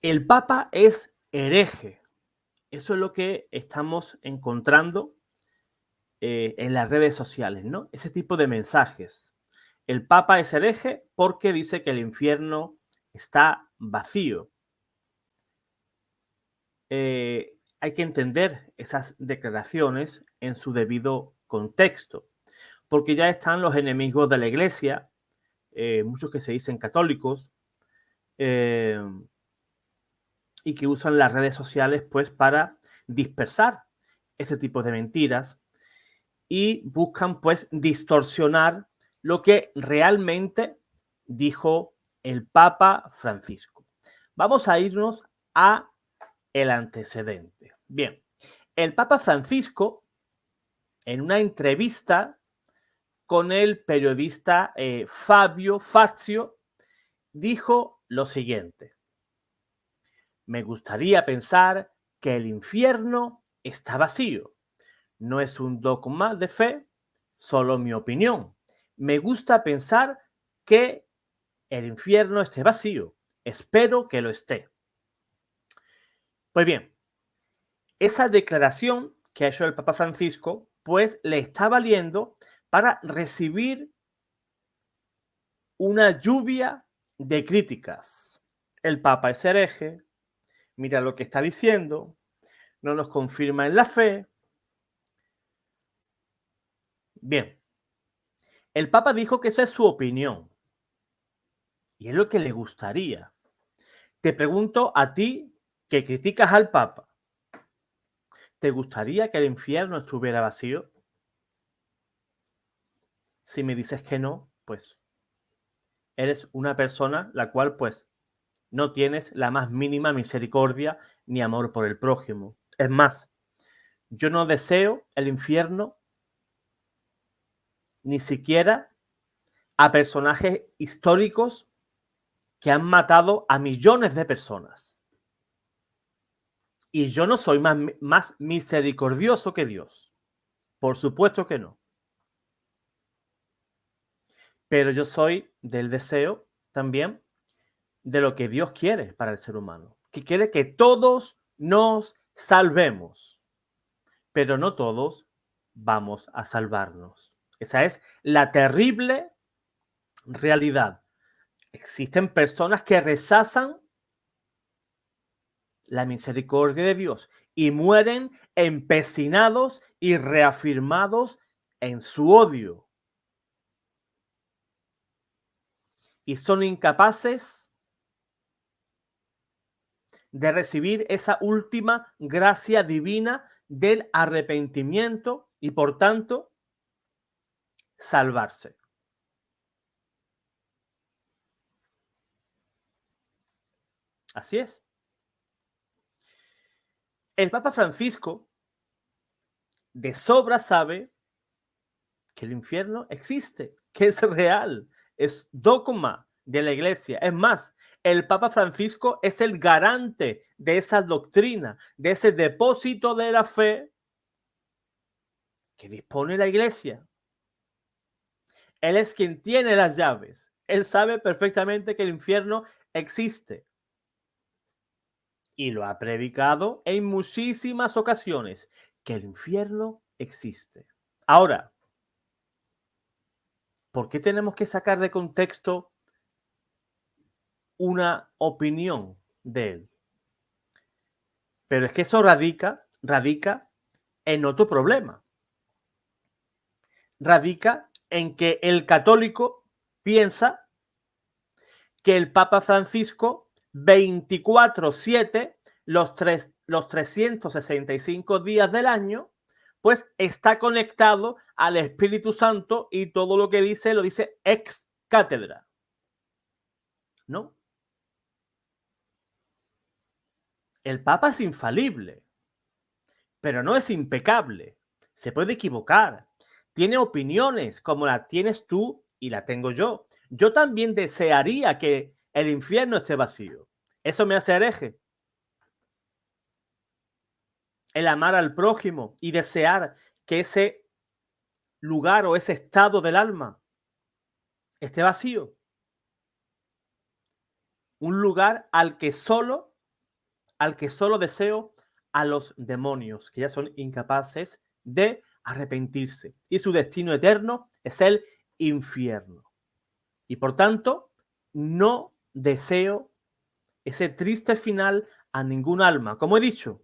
El Papa es hereje. Eso es lo que estamos encontrando en las redes sociales, ¿no? Ese tipo de mensajes. El Papa es hereje porque dice que el infierno está vacío. Hay que entender esas declaraciones en su debido contexto, porque ya están los enemigos de la Iglesia, muchos que se dicen católicos, eh, y que usan las redes sociales pues para dispersar ese tipo de mentiras y buscan pues distorsionar lo que realmente dijo el Papa Francisco. Vamos a irnos a el antecedente. Bien, el Papa Francisco, en una entrevista con el periodista Fabio Fazio, dijo lo siguiente: me gustaría pensar que el infierno está vacío. No es un dogma de fe, solo mi opinión. Me gusta pensar que el infierno esté vacío. Espero que lo esté. Pues bien, esa declaración que ha hecho el Papa Francisco, pues le está valiendo para recibir una lluvia de críticas. El Papa es hereje, mira lo que está diciendo, no nos confirma en la fe. Bien, el Papa dijo que esa es su opinión y es lo que le gustaría. Te pregunto a ti que criticas al Papa, ¿te gustaría que el infierno estuviera vacío? Si me dices que no, pues eres una persona la cual pues no tienes la más mínima misericordia ni amor por el prójimo. Es más, yo no deseo el infierno ni siquiera a personajes históricos que han matado a millones de personas. Y yo no soy más misericordioso que Dios. Por supuesto que no. Pero yo soy del deseo también de lo que Dios quiere para el ser humano, que quiere que todos nos salvemos, pero no todos vamos a salvarnos. Esa es la terrible realidad. Existen personas que rechazan la misericordia de Dios y mueren empecinados y reafirmados en su odio. Y son incapaces de recibir esa última gracia divina del arrepentimiento y por tanto salvarse. Así es. El Papa Francisco de sobra sabe que el infierno existe, que es real, es dogma de la iglesia. Es más, el Papa Francisco es el garante de esa doctrina, de ese depósito de la fe que dispone la iglesia. Él es quien tiene las llaves. Él sabe perfectamente que el infierno existe y lo ha predicado en muchísimas ocasiones, que el infierno existe. Ahora, ¿por qué tenemos que sacar de contexto una opinión de él? Pero es que eso radica en otro problema. Radica en que el católico piensa que el Papa Francisco 24/7, los 365 días del año, pues está conectado al Espíritu Santo y todo lo que dice lo dice ex cátedra. ¿No? El Papa es infalible, pero no es impecable. Se puede equivocar. Tiene opiniones como la tienes tú y la tengo yo. Yo también desearía que el infierno esté vacío. Eso me hace hereje. El amar al prójimo y desear que ese lugar o ese estado del alma esté vacío. Un lugar al que solo al que solo deseo a los demonios, que ya son incapaces de arrepentirse. Y su destino eterno es el infierno. Y por tanto, no deseo ese triste final a ningún alma. Como he dicho,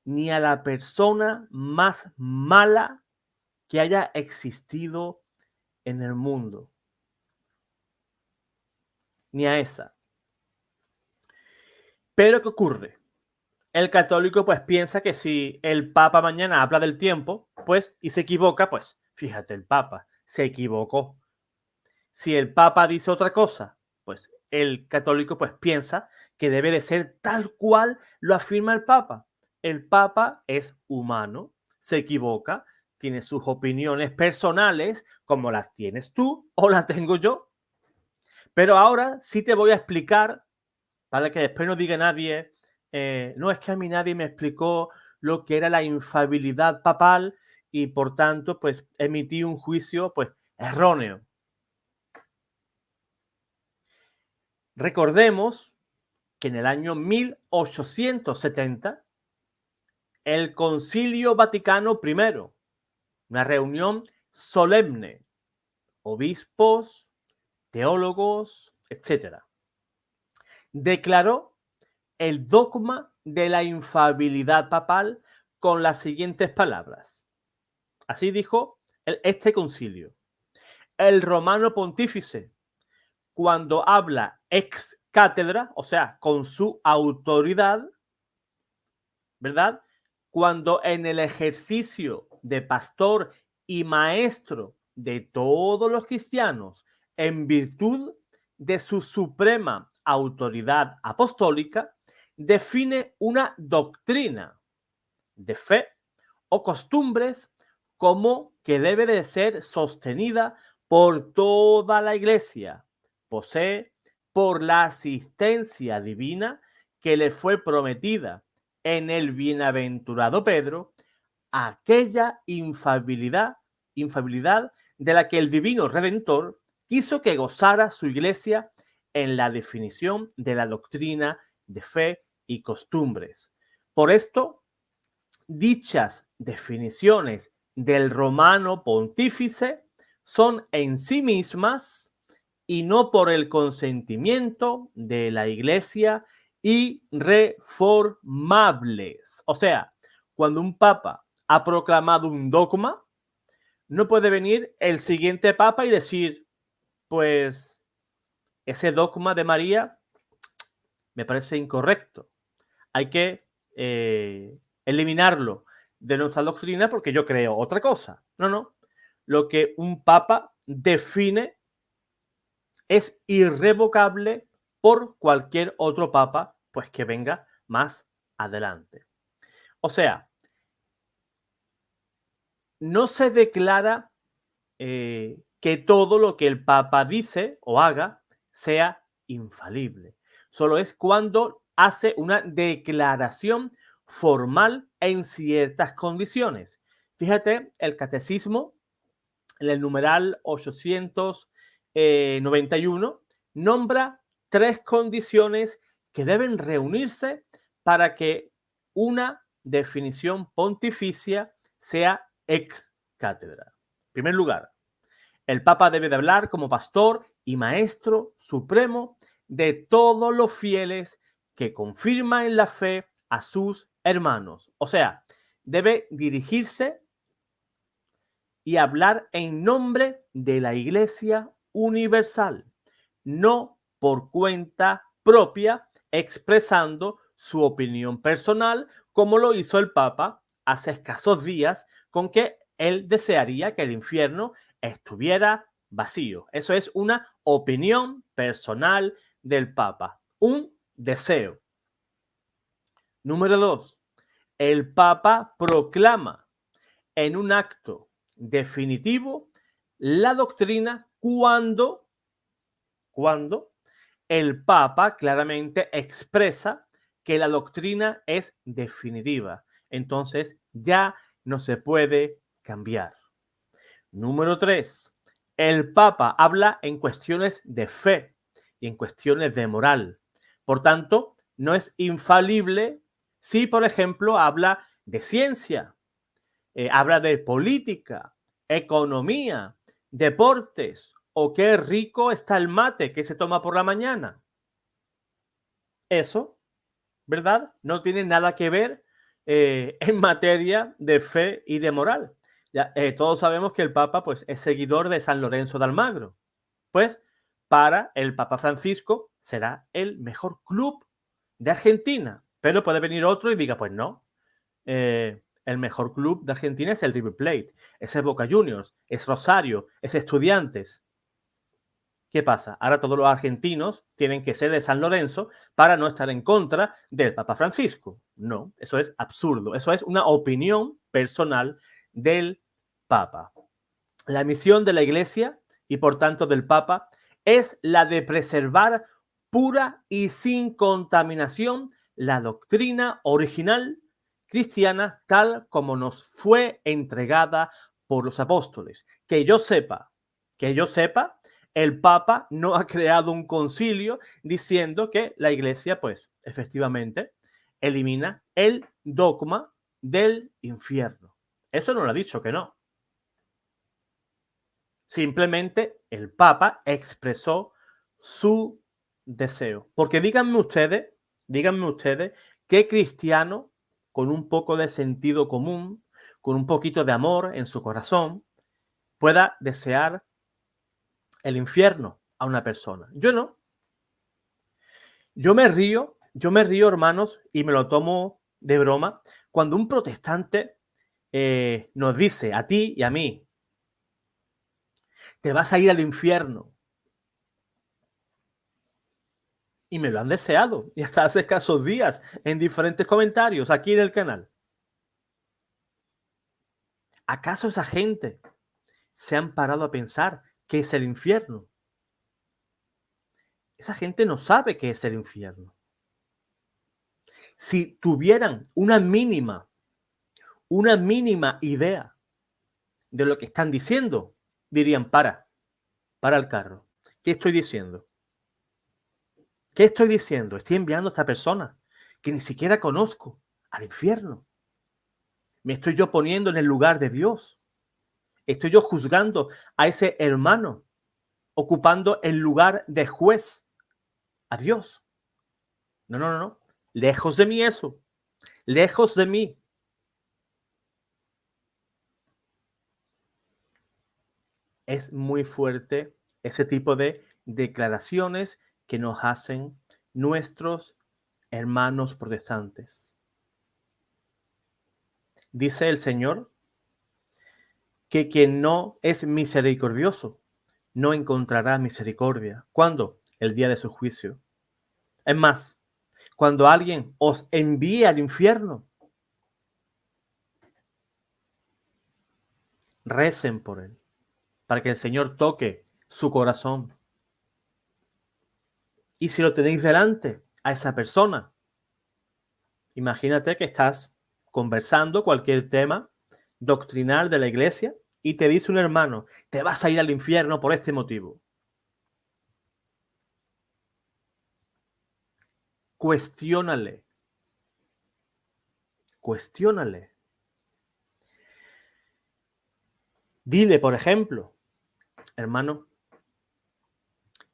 ni a la persona más mala que haya existido en el mundo. Ni a esa. Pero ¿qué ocurre? El católico pues piensa que si el Papa mañana habla del tiempo, pues, y se equivoca, pues, fíjate, el Papa se equivocó. Si el Papa dice otra cosa, pues el católico pues piensa que debe de ser tal cual lo afirma el Papa. El Papa es humano, se equivoca, tiene sus opiniones personales, como las tienes tú o las tengo yo. Pero ahora sí te voy a explicar, para que después no diga nadie, no es que a mí nadie me explicó lo que era la infalibilidad papal y por tanto pues emití un juicio pues erróneo. Recordemos que en el año 1870 el Concilio Vaticano I, una reunión solemne, obispos, teólogos, etcétera, declaró el dogma de la infalibilidad papal con las siguientes palabras. Así dijo este concilio. El romano pontífice, cuando habla ex cátedra, o sea, con su autoridad, ¿verdad? Cuando en el ejercicio de pastor y maestro de todos los cristianos, en virtud de su suprema autoridad apostólica, define una doctrina de fe o costumbres como que debe de ser sostenida por toda la iglesia. Posee por la asistencia divina que le fue prometida en el bienaventurado Pedro, aquella infalibilidad de la que el divino Redentor quiso que gozara su iglesia en la definición de la doctrina de fe y costumbres. Por esto, dichas definiciones del romano pontífice son en sí mismas y no por el consentimiento de la iglesia irreformables. O sea, cuando un papa ha proclamado un dogma, no puede venir el siguiente papa y decir, pues ese dogma de María me parece incorrecto. Hay que eliminarlo de nuestra doctrina porque yo creo otra cosa. No, no. Lo que un papa define es irrevocable por cualquier otro papa, pues que venga más adelante. O sea, no se declara que todo lo que el papa dice o haga sea infalible. Solo es cuando hace una declaración formal en ciertas condiciones. Fíjate, el catecismo, en el numeral 891, nombra 3 condiciones que deben reunirse para que una definición pontificia sea ex cátedra. En primer lugar, el Papa debe de hablar como pastor y maestro supremo de todos los fieles que confirman en la fe a sus hermanos. O sea, debe dirigirse y hablar en nombre de la Iglesia universal, no por cuenta propia, expresando su opinión personal, como lo hizo el Papa hace escasos días, con que él desearía que el infierno estuviera vacío. Eso es una opinión personal del Papa, un deseo. Número 2. El Papa proclama en un acto definitivo la doctrina cuando el Papa claramente expresa que la doctrina es definitiva. Entonces ya no se puede cambiar. Número 3. El Papa habla en cuestiones de fe y en cuestiones de moral. Por tanto, no es infalible si, por ejemplo, habla de ciencia, habla de política, economía, deportes o qué rico está el mate que se toma por la mañana. Eso, ¿verdad? No tiene nada que ver en materia de fe y de moral. Ya, todos sabemos que el Papa pues, es seguidor de San Lorenzo de Almagro. Pues para el Papa Francisco será el mejor club de Argentina. Pero puede venir otro y diga, pues no, el mejor club de Argentina es el River Plate, ese es Boca Juniors, es Rosario, es Estudiantes. ¿Qué pasa? Ahora todos los argentinos tienen que ser de San Lorenzo para no estar en contra del Papa Francisco. No, eso es absurdo. Eso es una opinión personal del Papa. La misión de la Iglesia y por tanto del Papa es la de preservar pura y sin contaminación la doctrina original cristiana tal como nos fue entregada por los apóstoles. Que yo sepa, el Papa no ha creado un concilio diciendo que la Iglesia, pues, efectivamente, elimina el dogma del infierno. Eso no lo ha dicho que no. Simplemente el Papa expresó su deseo. Porque díganme ustedes, qué cristiano con un poco de sentido común, con un poquito de amor en su corazón, pueda desear el infierno a una persona. Yo no. Yo me río, hermanos, y me lo tomo de broma, cuando un protestante nos dice a ti y a mí, te vas a ir al infierno. Y me lo han deseado, y hasta hace escasos días, en diferentes comentarios aquí en el canal. ¿Acaso esa gente se han parado a pensar qué es el infierno? Esa gente no sabe qué es el infierno. Si tuvieran una mínima idea de lo que están diciendo, dirían, para el carro. ¿Qué estoy diciendo? ¿Qué estoy diciendo? Estoy enviando a esta persona que ni siquiera conozco al infierno. Me estoy yo poniendo en el lugar de Dios. Estoy yo juzgando a ese hermano, ocupando el lugar de juez a Dios. No, no, no, no. Lejos de mí eso. Lejos de mí. Es muy fuerte ese tipo de declaraciones que nos hacen nuestros hermanos protestantes. Dice el Señor que quien no es misericordioso no encontrará misericordia. ¿Cuándo? El día de su juicio. Es más, cuando alguien os envíe al infierno, recen por él, para que el Señor toque su corazón. Y si lo tenéis delante a esa persona, imagínate que estás conversando cualquier tema doctrinal de la iglesia y te dice un hermano, te vas a ir al infierno por este motivo. Cuestiónale. Dile, por ejemplo, hermano,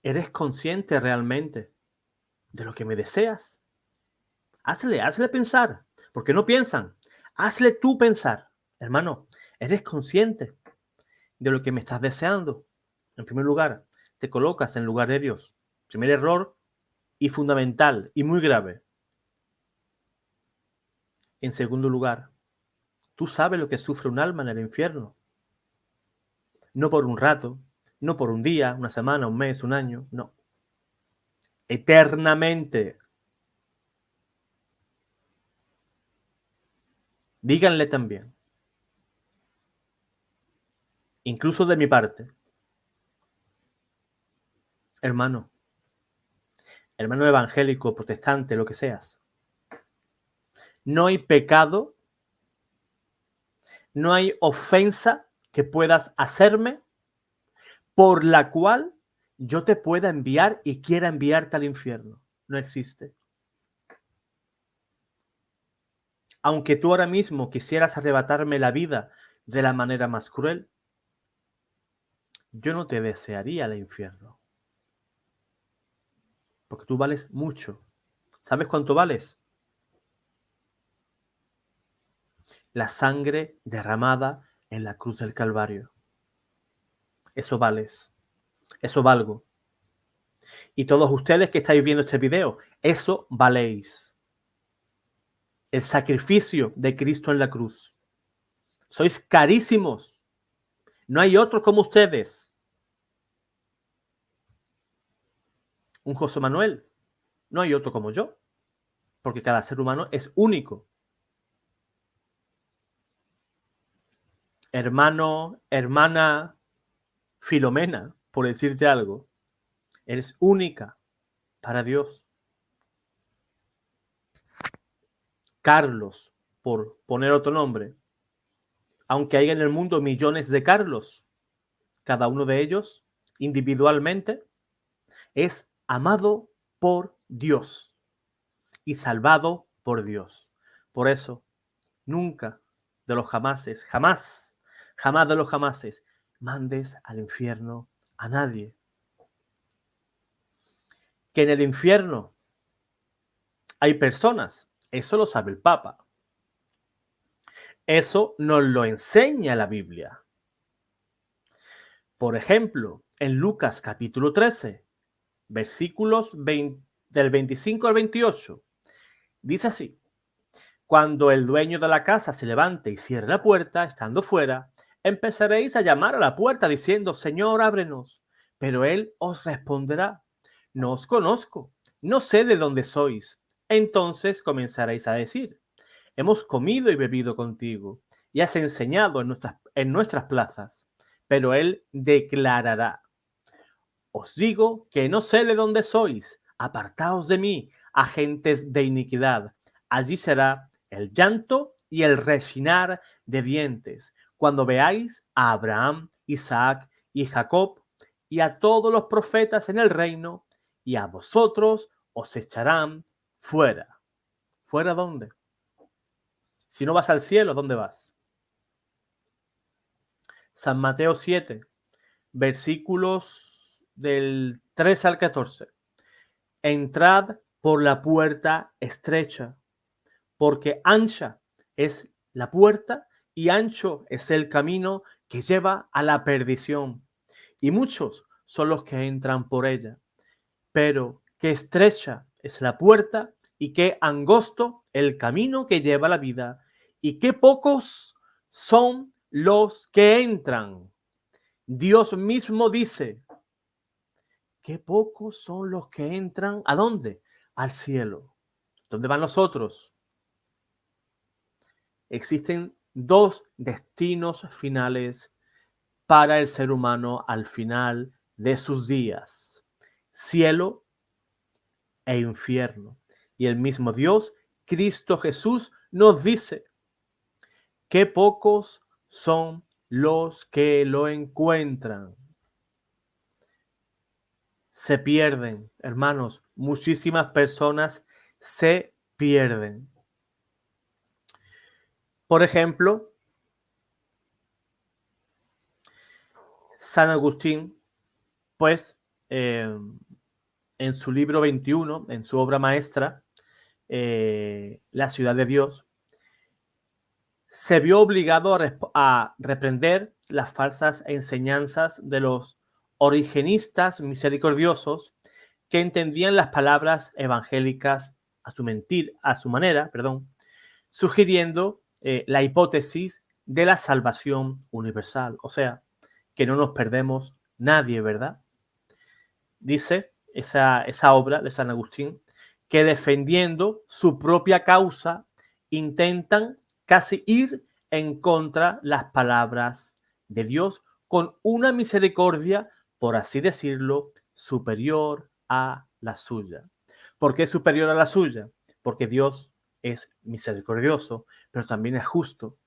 ¿eres consciente realmente de lo que me deseas? Hazle pensar, porque no piensan. Hazle tú pensar, hermano, ¿eres consciente de lo que me estás deseando? En primer lugar, te colocas en lugar de Dios. Primer error y fundamental y muy grave. En segundo lugar, tú sabes lo que sufre un alma en el infierno. No por un rato, no por un día, una semana, un mes, un año, no. Eternamente. Díganle también, incluso de mi parte, hermano evangélico, protestante, lo que seas, no hay pecado, no hay ofensa que puedas hacerme por la cual yo te pueda enviar y quiera enviarte al infierno. No existe. Aunque tú ahora mismo quisieras arrebatarme la vida de la manera más cruel, yo no te desearía el infierno, porque tú vales mucho. ¿Sabes cuánto vales? La sangre derramada en la cruz del Calvario. Eso vales, eso valgo. Y todos ustedes que estáis viendo este video, eso valéis. El sacrificio de Cristo en la cruz. Sois carísimos. No hay otro como ustedes. Un José Manuel. No hay otro como yo. Porque cada ser humano es único. Hermano, hermana, Filomena, por decirte algo. Eres única para Dios. Carlos, por poner otro nombre. Aunque haya en el mundo millones de Carlos, cada uno de ellos, individualmente, es amado por Dios y salvado por Dios. Por eso, nunca de los jamases, jamás, jamás de los jamases, mandes al infierno a nadie. Que en el infierno hay personas, eso lo sabe el Papa. Eso nos lo enseña la Biblia. Por ejemplo, en Lucas capítulo 13, versículos del 25 al 28, dice así: cuando el dueño de la casa se levante y cierre la puerta, estando fuera, empezaréis a llamar a la puerta diciendo: Señor, ábrenos. Pero él os responderá: no os conozco, no sé de dónde sois. Entonces comenzaréis a decir: hemos comido y bebido contigo, y has enseñado en nuestras plazas. Pero él declarará: os digo que no sé de dónde sois, apartaos de mí, agentes de iniquidad. Allí será el llanto y el rechinar de dientes, cuando veáis a Abraham, Isaac y Jacob y a todos los profetas en el reino, y a vosotros os echarán fuera. ¿Fuera dónde? Si no vas al cielo, ¿dónde vas? San Mateo 7, versículos del 3 al 14. Entrad por la puerta estrecha, porque ancha es la puerta y ancho es el camino que lleva a la perdición, y muchos son los que entran por ella. Pero qué estrecha es la puerta y qué angosto el camino que lleva a la vida, y qué pocos son los que entran. Dios mismo dice: qué pocos son los que entran. ¿A dónde? Al cielo. ¿Dónde van los otros? Existen dos destinos finales para el ser humano al final de sus días: cielo e infierno. Y el mismo Dios, Cristo Jesús, nos dice: qué pocos son los que lo encuentran. Se pierden, hermanos, muchísimas personas se pierden. Por ejemplo, San Agustín, pues, en su libro 21, en su obra maestra, La ciudad de Dios, se vio obligado a reprender las falsas enseñanzas de los origenistas misericordiosos que entendían las palabras evangélicas a su manera, sugiriendo la hipótesis de la salvación universal, o sea, que no nos perdemos nadie, ¿verdad? Dice esa obra de San Agustín que defendiendo su propia causa intentan casi ir en contra las palabras de Dios con una misericordia, por así decirlo, superior a la suya. ¿Por qué superior a la suya? Porque Dios es misericordioso, pero también es justo.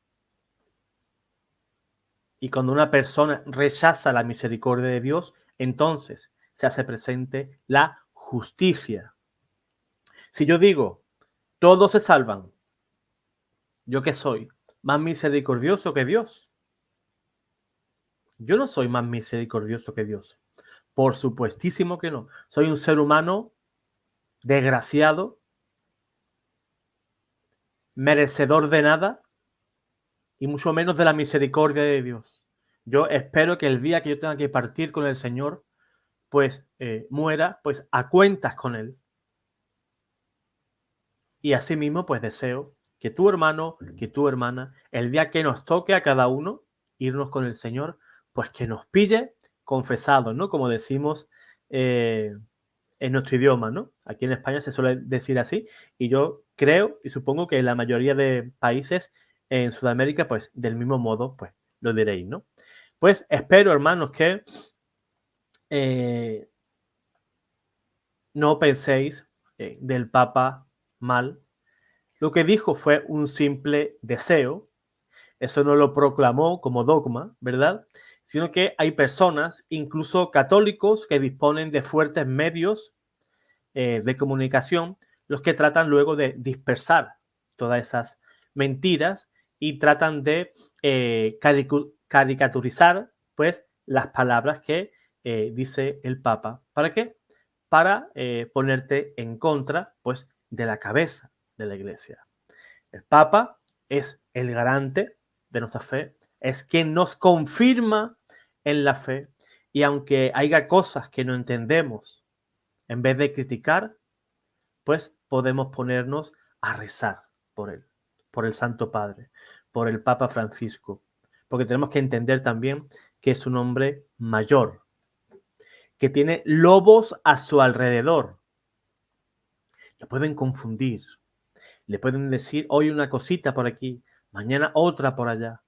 Y cuando una persona rechaza la misericordia de Dios, entonces se hace presente la justicia. Si yo digo, todos se salvan, ¿Yo qué soy? ¿Más misericordioso que Dios? Yo no soy más misericordioso que Dios. Por supuestísimo que no. Soy un ser humano desgraciado, merecedor de nada y mucho menos de la misericordia de Dios. Yo espero que el día que yo tenga que partir con el Señor, pues muera pues a cuentas con Él. Y asimismo, pues deseo que tu hermano, que tu hermana, el día que nos toque a cada uno irnos con el Señor, pues que nos pille confesados, ¿no? Como decimos en nuestro idioma, ¿no? Aquí en España se suele decir así y yo creo y supongo que en la mayoría de países en Sudamérica, pues del mismo modo, pues lo diréis, ¿no? Pues espero, hermanos, que no penséis del Papa mal. Lo que dijo fue un simple deseo. Eso no lo proclamó como dogma, ¿verdad? Sino que hay personas, incluso católicos, que disponen de fuertes medios de comunicación, los que tratan luego de dispersar todas esas mentiras y tratan de caricaturizar pues las palabras que dice el Papa. ¿Para qué? Para ponerte en contra pues de la cabeza de la Iglesia. El Papa es el garante de nuestra fe, es quien nos confirma en la fe y aunque haya cosas que no entendemos, en vez de criticar, pues podemos ponernos a rezar por él, por el Santo Padre, por el Papa Francisco, porque tenemos que entender también que es un hombre mayor, que tiene lobos a su alrededor. Lo pueden confundir, le pueden decir hoy una cosita por aquí, mañana otra por allá.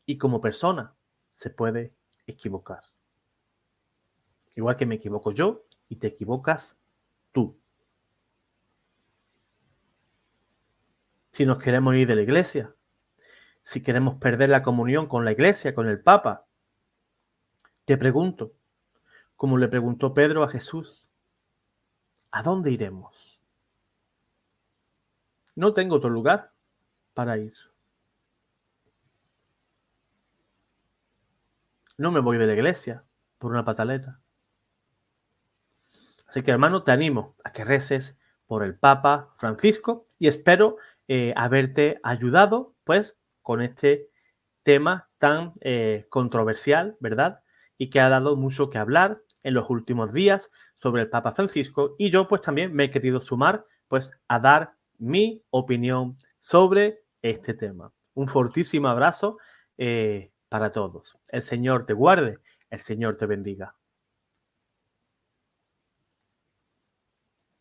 Y como persona se puede equivocar. Igual que me equivoco yo y te equivocas tú. Si nos queremos ir de la iglesia, si queremos perder la comunión con la iglesia, con el Papa, te pregunto, como le preguntó Pedro a Jesús, ¿a dónde iremos? No tengo otro lugar para ir. No me voy de la iglesia por una pataleta. Así que, hermano, te animo a que reces por el Papa Francisco y espero haberte ayudado, pues, con este tema tan controversial, ¿verdad? Y que ha dado mucho que hablar en los últimos días sobre el Papa Francisco y yo pues también me he querido sumar pues a dar mi opinión sobre este tema. Un fortísimo abrazo para todos. El Señor te guarde, el Señor te bendiga.